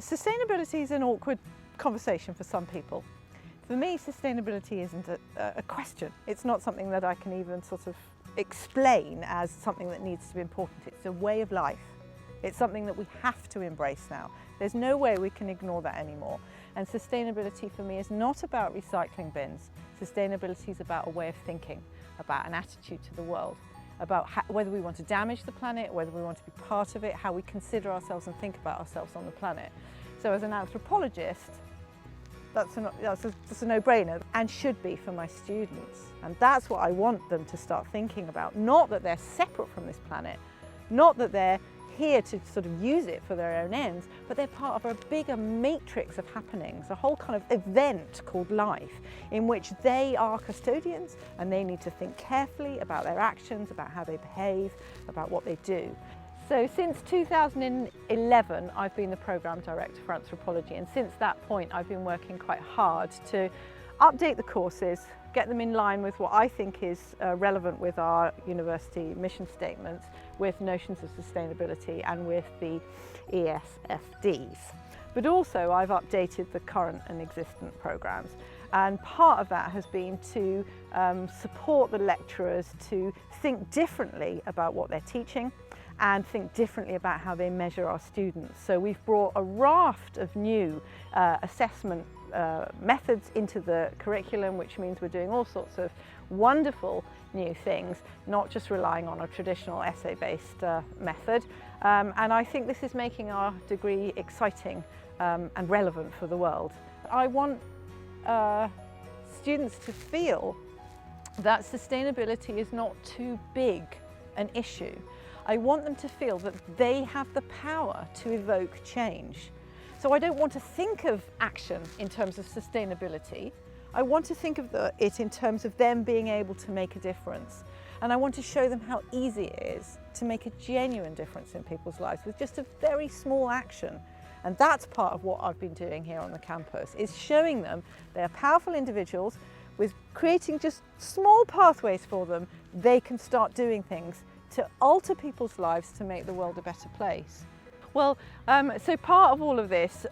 Sustainability is an awkward conversation for some people. For me, sustainability isn't a question. It's not something that I can even sort of explain as something that needs to be important. It's a way of life. It's something that we have to embrace now. There's no way we can ignore that anymore. And sustainability for me is not about recycling bins. Sustainability is about a way of thinking, about an attitude to the world, about whether we want to damage the planet, whether we want to be part of it, how we consider ourselves and think about ourselves on the planet. So as an anthropologist, that's a no-brainer, and should be for my students. And that's what I want them to start thinking about. Not that they're separate from this planet, not that they're here to sort of use it for their own ends, but they're part of a bigger matrix of happenings, a whole kind of event called life, in which they are custodians and they need to think carefully about their actions, about how they behave, about what they do. So since 2011, I've been the Programme Director for Anthropology, and since that point I've been working quite hard to update the courses, get them in line with what I think is relevant with our university mission statements, with notions of sustainability and with the EASFDs. But also I've updated the current and existent programmes, and part of that has been to support the lecturers to think differently about what they're teaching and think differently about how they measure our students. So we've brought a raft of new assessment methods into the curriculum, which means we're doing all sorts of wonderful new things, not just relying on a traditional essay-based method. And I think this is making our degree exciting and relevant for the world. I want students to feel that sustainability is not too big an issue. I want them to feel that they have the power to evoke change. So I don't want to think of action in terms of sustainability. I want to think of it in terms of them being able to make a difference. And I want to show them how easy it is to make a genuine difference in people's lives with just a very small action. And that's part of what I've been doing here on the campus, is showing them they are powerful individuals. With creating just small pathways for them, they can start doing things to alter people's lives to make the world a better place. Well, so part of all of this,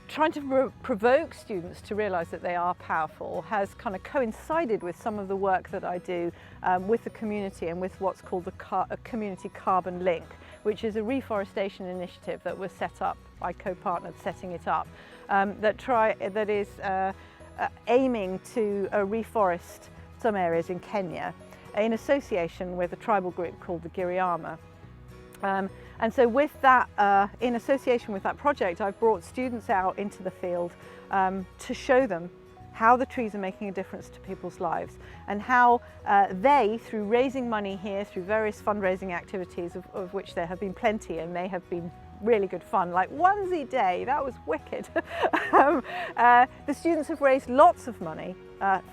trying to provoke students to realise that they are powerful, has kind of coincided with some of the work that I do with the community and with what's called the Community Carbon Link, which is a reforestation initiative that was set up. I co-partnered setting it up, that is aiming to reforest some areas in Kenya in association with a tribal group called the Giriama. And so with that, in association with that project, I've brought students out into the field to show them how the trees are making a difference to people's lives, and how they, through raising money here, through various fundraising activities, of which there have been plenty, and they have been really good fun, like onesie day, that was wicked. The students have raised lots of money,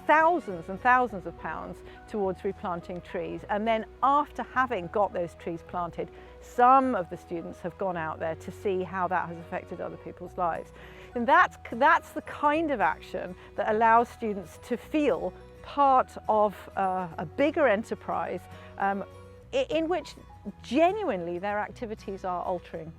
thousands and thousands of pounds, towards replanting trees. And then after having got those trees planted, some of the students have gone out there to see how that has affected other people's lives. And that's the kind of action that allows students to feel part of a bigger enterprise in which genuinely their activities are altering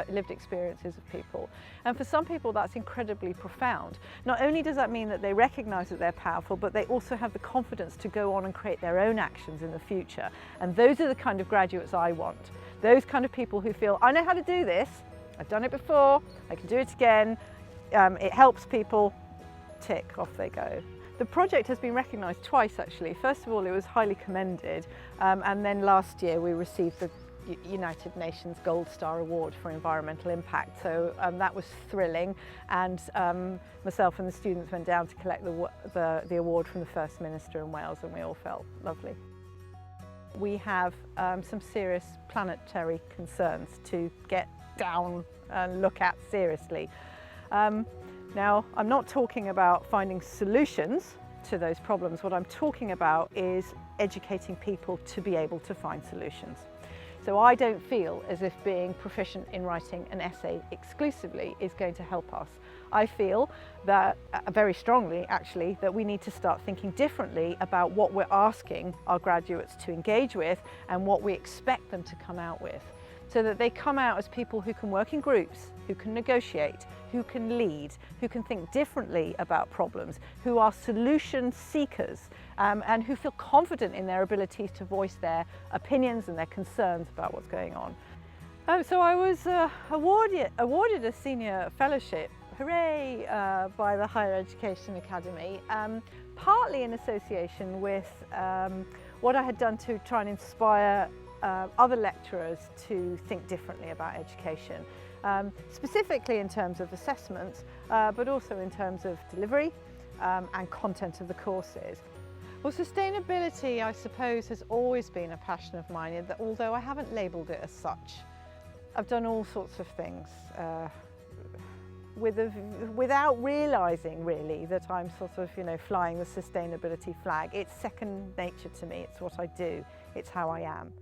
lived experiences of people. And for some people that's incredibly profound. Not only does that mean that they recognise that they're powerful, but they also have the confidence to go on and create their own actions in the future. And those are the kind of graduates I want. Those kind of people who feel, I know how to do this, I've done it before, I can do it again, it helps people, tick, off they go. The project has been recognised twice actually. First of all, it was highly commended, and then last year we received the United Nations Gold Star Award for Environmental Impact. So that was thrilling, and myself and the students went down to collect the award from the First Minister in Wales, and we all felt lovely. We have some serious planetary concerns to get down and look at seriously. Now, I'm not talking about finding solutions to those problems. What I'm talking about is educating people to be able to find solutions. So I don't feel as if being proficient in writing an essay exclusively is going to help us. I feel that, very strongly actually, that we need to start thinking differently about what we're asking our graduates to engage with and what we expect them to come out with. so that they come out as people who can work in groups, who can negotiate, who can lead, who can think differently about problems, who are solution seekers, and who feel confident in their ability to voice their opinions and their concerns about what's going on. So I was awarded a senior fellowship, hooray, by the Higher Education Academy, partly in association with what I had done to try and inspire other lecturers to think differently about education, specifically in terms of assessment, but also in terms of delivery and content of the courses. Well, sustainability, I suppose, has always been a passion of mine, although I haven't labelled it as such. I've done all sorts of things without realising really that I'm sort of, flying the sustainability flag. It's second nature to me, it's what I do, it's how I am.